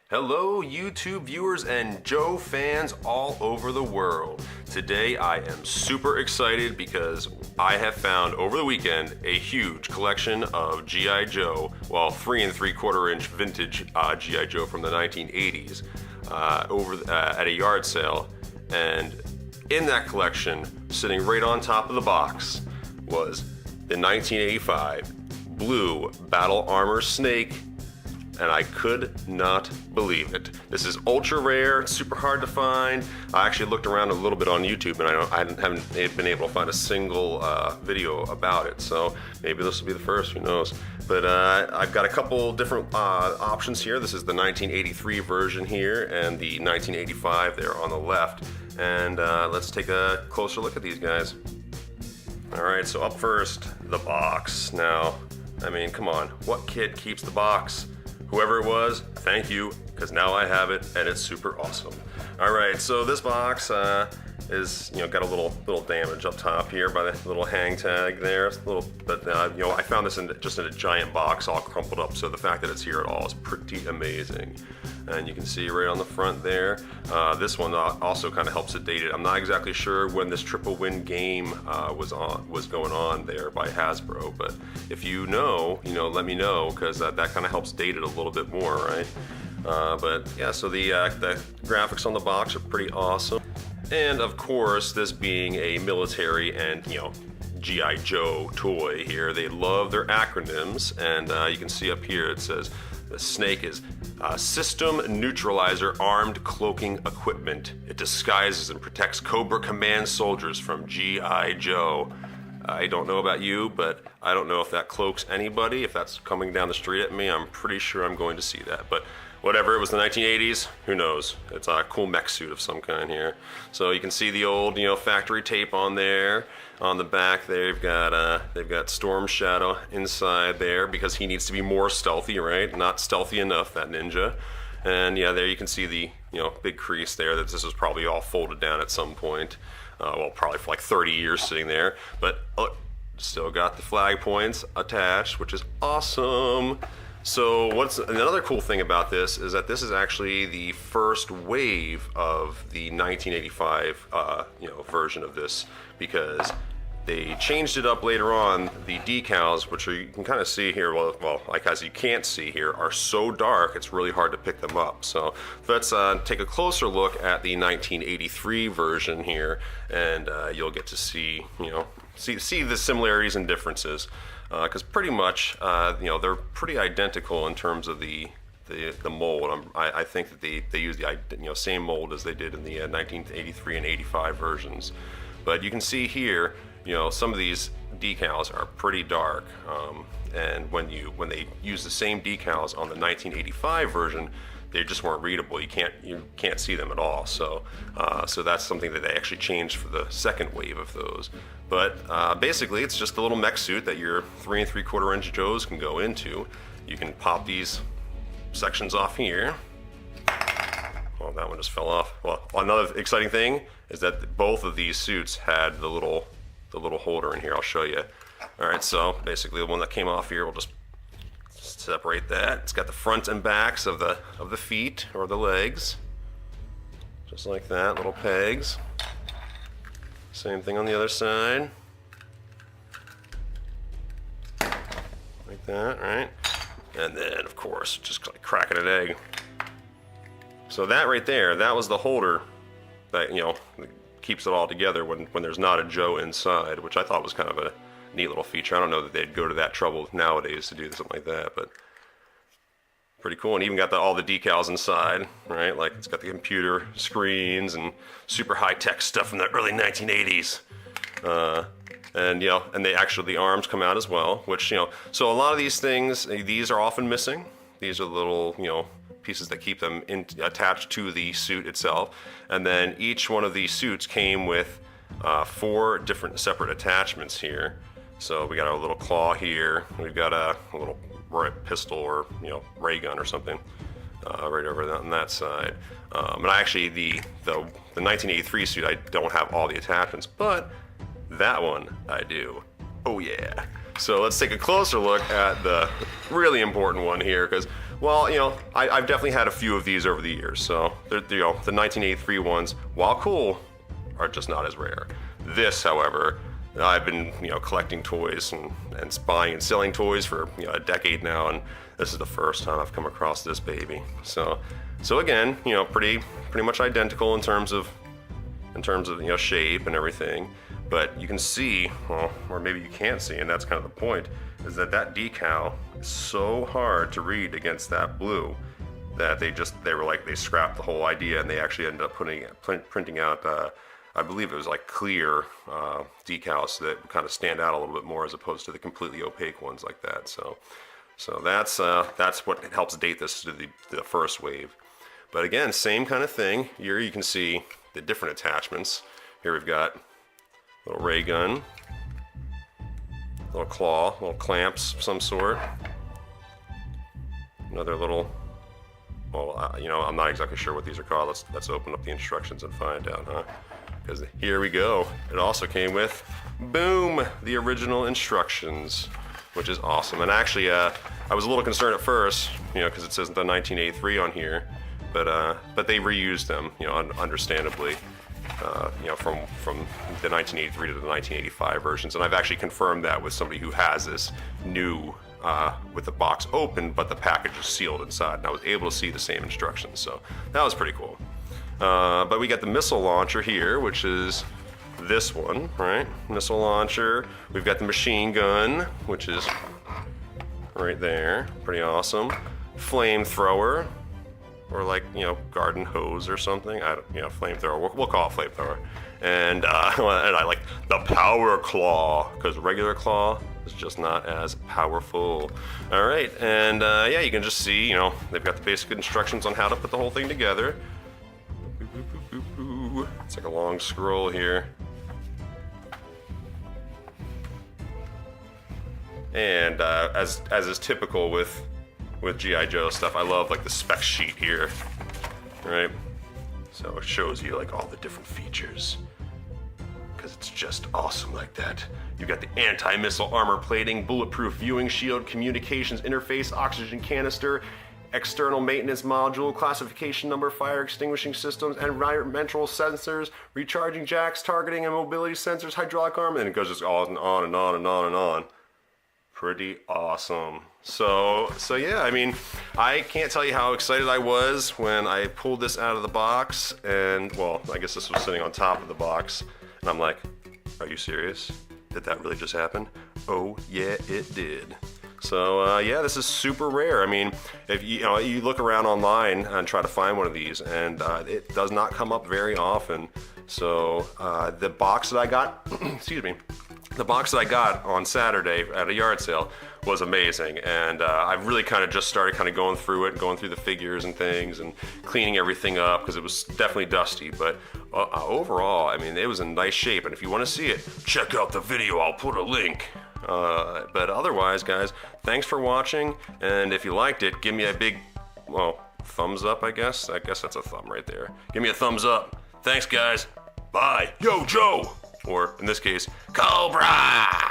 Hello YouTube viewers and Joe fans all over the world. Today I am super excited because I have found over the weekend a huge collection of G.I. Joe, well 3 3/4 inch vintage G.I. Joe from the 1980s at a yard sale. And in that collection, sitting right on top of the box, was the 1985 blue Battle Armor Snake. And I could not believe it. This is ultra rare, super hard to find. I actually looked around a little bit on YouTube and I haven't been able to find a single video about it. So maybe this will be the first, who knows. But I've got a couple different options here. This is the 1983 version here and the 1985 there on the left. And let's take a closer look at these guys. All right, so up first, the box. Now, I mean, come on, what kid keeps the box? Whoever it was, thank you, because now I have it and it's super awesome. All right, so this box is, got a little damage up top here by the little hang tag there. It's a little, but I found this just in a giant box, all crumpled up. So the fact that it's here at all is pretty amazing. And you can see right on the front there. This one also kind of helps it date it. I'm not exactly sure when this triple win game was going on there by Hasbro, but if you know, let me know, because that kind of helps date it a little bit more, right? But yeah, so the graphics on the box are pretty awesome. And of course, this being a military and G.I. Joe toy here, they love their acronyms, and you can see up here it says the Snake is System Neutralizer Armed Cloaking Equipment. It disguises and protects Cobra Command soldiers from G.I. Joe. I don't know about you, but I don't know if that cloaks anybody. If that's coming down the street at me, I'm pretty sure I'm going to see that. But whatever, it was the 1980s, who knows? It's a cool mech suit of some kind here. So you can see the old, factory tape on there. On the back there, they've got Storm Shadow inside there because he needs to be more stealthy, right? Not stealthy enough, that ninja. And yeah, there you can see the, big crease there that this was probably all folded down at some point. Well, probably for like 30 years sitting there. But still got the flag points attached, which is awesome. So what's another cool thing about this is that this is actually the first wave of the 1985 version of this, because they changed it up later on. The decals, which you can kind of see here, well, like as you can't see here, are so dark it's really hard to pick them up. So let's take a closer look at the 1983 version here, and you'll get to see see the similarities and differences. Because pretty much, they're pretty identical in terms of the mold. I think that they use the same mold as they did in the 1983 and 85 versions. But you can see here, some of these decals are pretty dark, and when they use the same decals on the 1985 version, they just weren't readable. You can't see them at all. So that's something that they actually changed for the second wave of those. But basically, it's just a little mech suit that your 3 3/4 inch Joes can go into. You can pop these sections off here. Well, that one just fell off. Well, another exciting thing is that both of these suits had the little holder in here. I'll show you. All right, so basically the one that came off here, we'll just separate that. It's got the front and backs of the feet or the legs, just like that, little pegs. Same thing on the other side, like that, right? And then, of course, just like cracking an egg. So that right there, that was the holder that keeps it all together when there's not a Joe inside, which I thought was kind of a neat little feature. I don't know that they'd go to that trouble nowadays to do something like that, but pretty cool. And even got all the decals inside, right? Like it's got the computer screens and super high-tech stuff from the early 1980s. And they actually, the arms come out as well, which, so a lot of these things, these are often missing. These are little, pieces that keep them attached to the suit itself. And then each one of these suits came with 4 different separate attachments here. So we got a little claw here. We've got a little pistol or ray gun or something right over on that side. And actually the 1983 suit, I don't have all the attachments, but that one I do. Oh yeah. So let's take a closer look at the really important one here, because, well, you know, I've definitely had a few of these over the years. So, you know, the 1983 ones, while cool, are just not as rare. This, however, I've been, you know, collecting toys and buying and selling toys for, you know, a decade now, and this is the first time I've come across this baby. So again, you know, pretty much identical in terms of you know, shape and everything. But you can see, well, or maybe you can't see, and that's kind of the point, is that decal is so hard to read against that blue that they scrapped the whole idea, and they actually ended up printing out, I believe it was like clear decals that kind of stand out a little bit more as opposed to the completely opaque ones like that. So that's what helps date this to the first wave. But again, same kind of thing. Here you can see the different attachments. Here we've got a little ray gun, little claw, little clamps of some sort. Another little, well, you know, I'm not exactly sure what these are called. Let's open up the instructions and find out, huh? Because here we go. It also came with, boom, the original instructions, which is awesome. And actually, I was a little concerned at first, you know, because it says the 1983 on here, but they reused them, you know, understandably. You know, from the 1983 to the 1985 versions, and I've actually confirmed that with somebody who has this new, with the box open, but the package is sealed inside, and I was able to see the same instructions, so that was pretty cool. But we got the missile launcher here, which is this one, right? Missile launcher. We've got the machine gun, which is right there, pretty awesome. Flamethrower. Or like, you know, garden hose or something. You know, flamethrower. We'll call it flamethrower. And I like the power claw, because regular claw is just not as powerful. All right, and yeah, you can just see, you know, they've got the basic instructions on how to put the whole thing together. It's like a long scroll here. And as is typical with G.I. Joe stuff, I love like the spec sheet here, right? So it shows you like all the different features, because it's just awesome like that. You've got the anti-missile armor plating, bulletproof viewing shield, communications interface, oxygen canister, external maintenance module, classification number, fire extinguishing systems, environmental sensors, recharging jacks, targeting and mobility sensors, hydraulic arm, and it goes just on and on and on and on and on. Pretty awesome. So yeah, I mean, I can't tell you how excited I was when I pulled this out of the box, and well, I guess this was sitting on top of the box, and I'm like, are you serious? Did that really just happen? Oh yeah, it did. So yeah, this is super rare. I mean, if you look around online and try to find one of these, and it does not come up very often. So the box that I got, excuse me, the box that I got on Saturday at a yard sale was amazing, and I've really kind of just started kind of going through it, going through the figures and things, and cleaning everything up, because it was definitely dusty, but overall, I mean, it was in nice shape, and if you want to see it, check out the video, I'll put a link. But otherwise, guys, thanks for watching, and if you liked it, give me a big, well, thumbs up, I guess that's a thumb right there. Give me a thumbs up. Thanks, guys. Bye. Yo, Joe! Or, in this case, Cobra!